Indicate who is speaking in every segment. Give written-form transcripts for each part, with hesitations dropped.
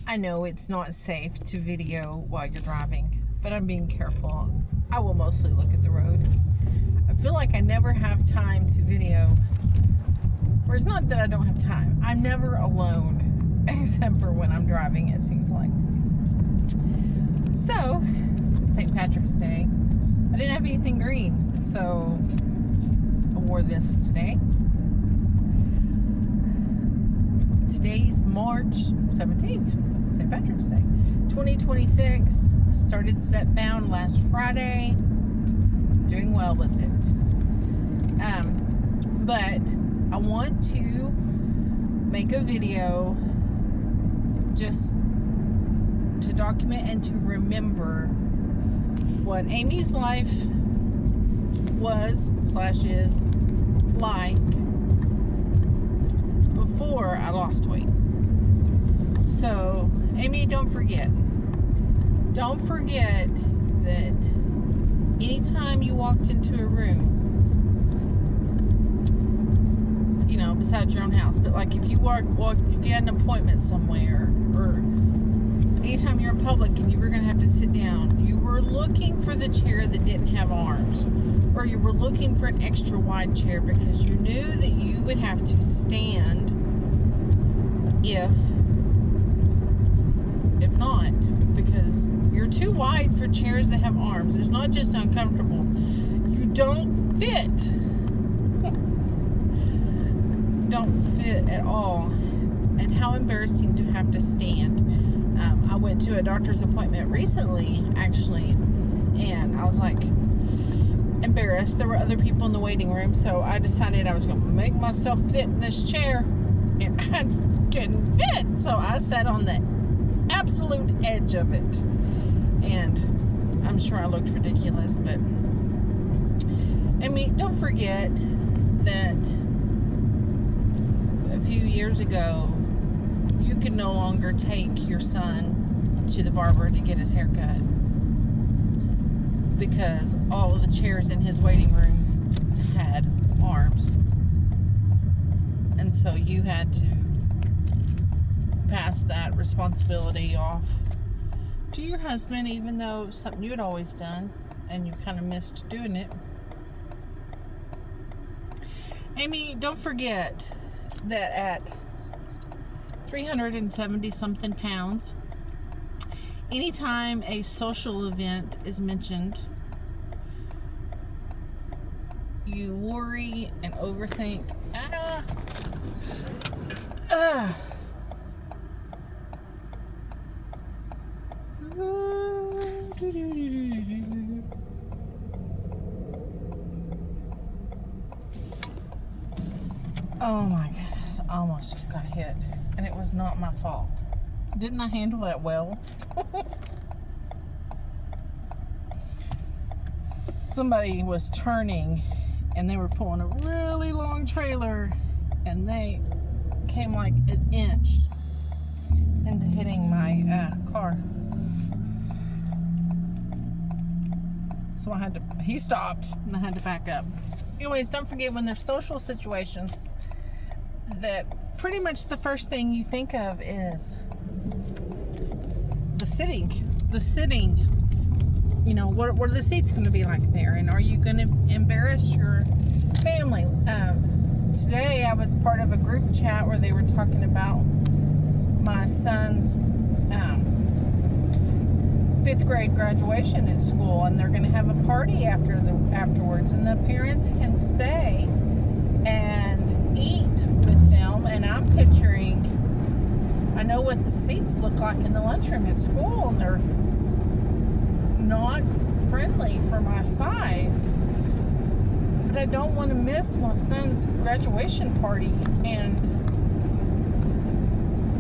Speaker 1: I know it's not safe to video while you're driving, but I'm being careful. I will mostly look at the road. I feel like I never have time to video. Or it's not that I don't have time. I'm never alone, except for when I'm driving, it seems like. So, it's St. Patrick's Day. I didn't have anything green, so I wore this today. Today's March 17th, St. Patrick's Day, 2026. I started Zepbound last Friday. Doing well with it. But I want to make a video just to document and to remember what Amy's life was/is like before I lost weight. So, Amy, don't forget that anytime you walked into a room, you know, besides your own house, but like if you if you had an appointment somewhere, or anytime you're in public and you were going to have to sit down, you were looking for the chair that didn't have arms, or you were looking for an extra wide chair because you knew that you would have to stand if not, because you're too wide for chairs that have arms. It's not just uncomfortable, you don't fit. Don't fit at all. And how embarrassing to have to stand. I went to a doctor's appointment recently, actually, and I was like embarrassed. There were other people in the waiting room, so I decided I was going to make myself fit in this chair, and I couldn't fit, so I sat on the absolute edge of it, and I'm sure I looked ridiculous. But I mean, don't forget that a few years ago you could no longer take your son to the barber to get his hair cut because all of the chairs in his waiting room had arms, and so you had to pass that responsibility off to your husband, even though it was something you had always done and you kind of missed doing it. Amy, don't forget that at 370 something pounds, anytime a social event is mentioned, you worry and overthink. Oh my goodness, I almost just got hit, and it was not my fault. Didn't I handle that well? Somebody was turning and they were pulling a really long trailer, and they came like an inch into hitting my car. So he stopped and I had to back up. Anyways, don't forget, when there's social situations, that pretty much the first thing you think of is the sitting. You know, what are the seats going to be like there, and are you going to embarrass your family? Today I was part of a group chat where they were talking about my son's 5th grade graduation at school, and they're going to have a party afterwards, and the parents can stay and eat with them. And I'm picturing, I know what the seats look like in the lunchroom at school, and they're not friendly for my size, but I don't want to miss my son's graduation party, and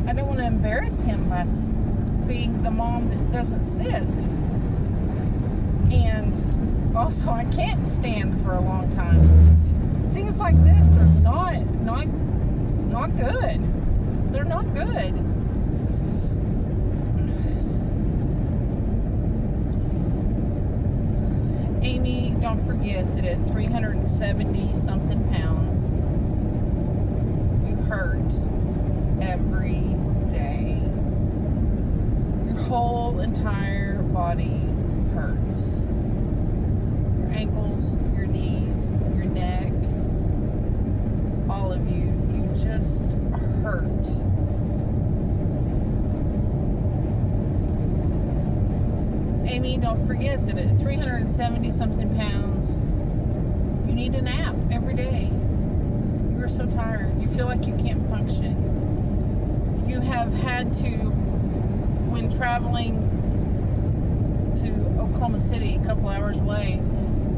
Speaker 1: I don't want to embarrass him by being the mom that doesn't sit. And also, I can't stand for a long time. Things like this are not good. They're not good. Amy, don't forget that at 370 something pounds, you hurt every day. entire body hurts. Your ankles, your knees, your neck, all of you. You just hurt. Amy, don't forget that at 370 something pounds, you need a nap every day. You're so tired. You feel like you can't function. You have had to, when traveling to Oklahoma City, a couple hours away,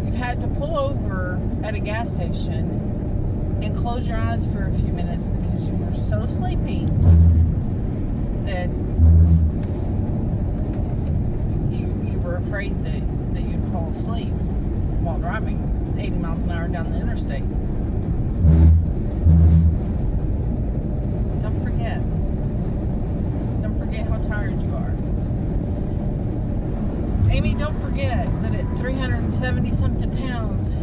Speaker 1: you've had to pull over at a gas station and close your eyes for a few minutes because you were so sleepy that you were afraid that you'd fall asleep while driving 80 miles an hour down the interstate. Don't forget how tired you are. Amy, don't forget that at 370 something pounds,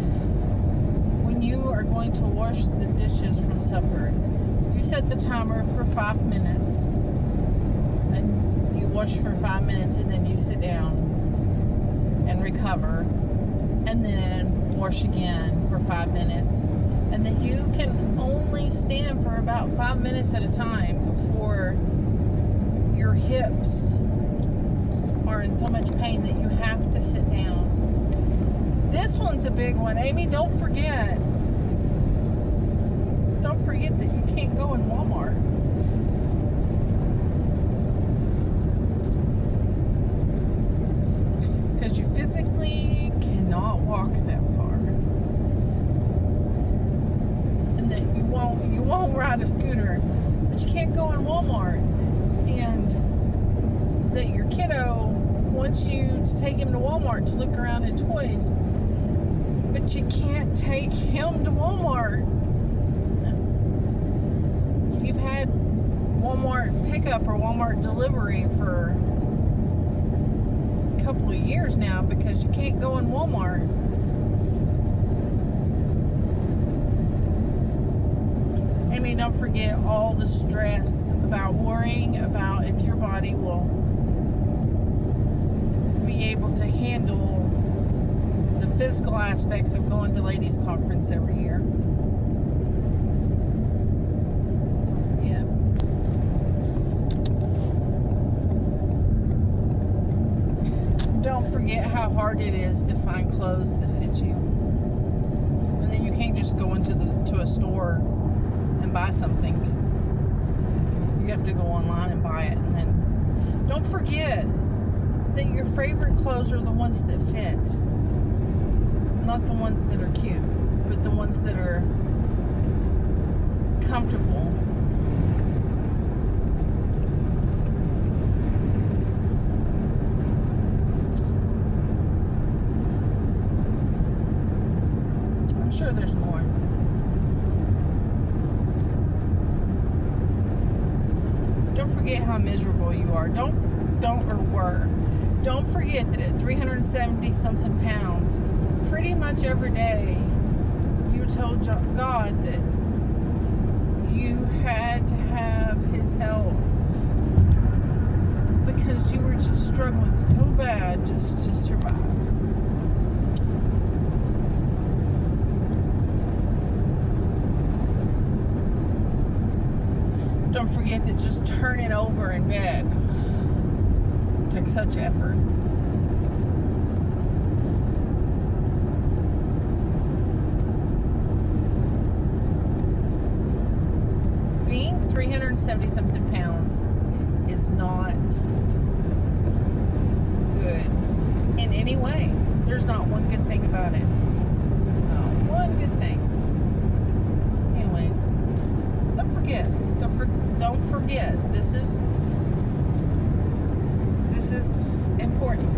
Speaker 1: when you are going to wash the dishes from supper, you set the timer for 5 minutes and you wash for 5 minutes, and then you sit down and recover, and then wash again for 5 minutes, and that you can only stand for about 5 minutes at a time before your hips are in so much pain that you have to sit down. This one's a big one. Amy, don't forget that you can't go in Walmart. Because you physically cannot walk that far. And that you won't ride a scooter, but you can't go in Walmart. And that your kiddo wants you to take him to Walmart to look around at toys, but you can't take him to Walmart. You've had Walmart pickup or Walmart delivery for a couple of years now because you can't go in Walmart. Amy, don't forget all the stress about worrying about if your body will be able to handle the physical aspects of going to ladies' conference every year. Don't forget. Don't forget how hard it is to find clothes that fit you. And then you can't just go into a store and buy something. You have to go online and buy it. And then don't forget that your favorite clothes are the ones that fit, not the ones that are cute, but the ones that are comfortable. I'm sure there's more. Don't forget how miserable you are. Don't forget that at 370 something pounds, pretty much every day, you told God that you had to have His help because you were just struggling so bad just to survive. Don't forget that just turning over in bed took such effort. Being 370 something pounds is not good in any way. There's not one good thing about it. Not one good thing. Anyways, don't forget. Don't forget. This is important.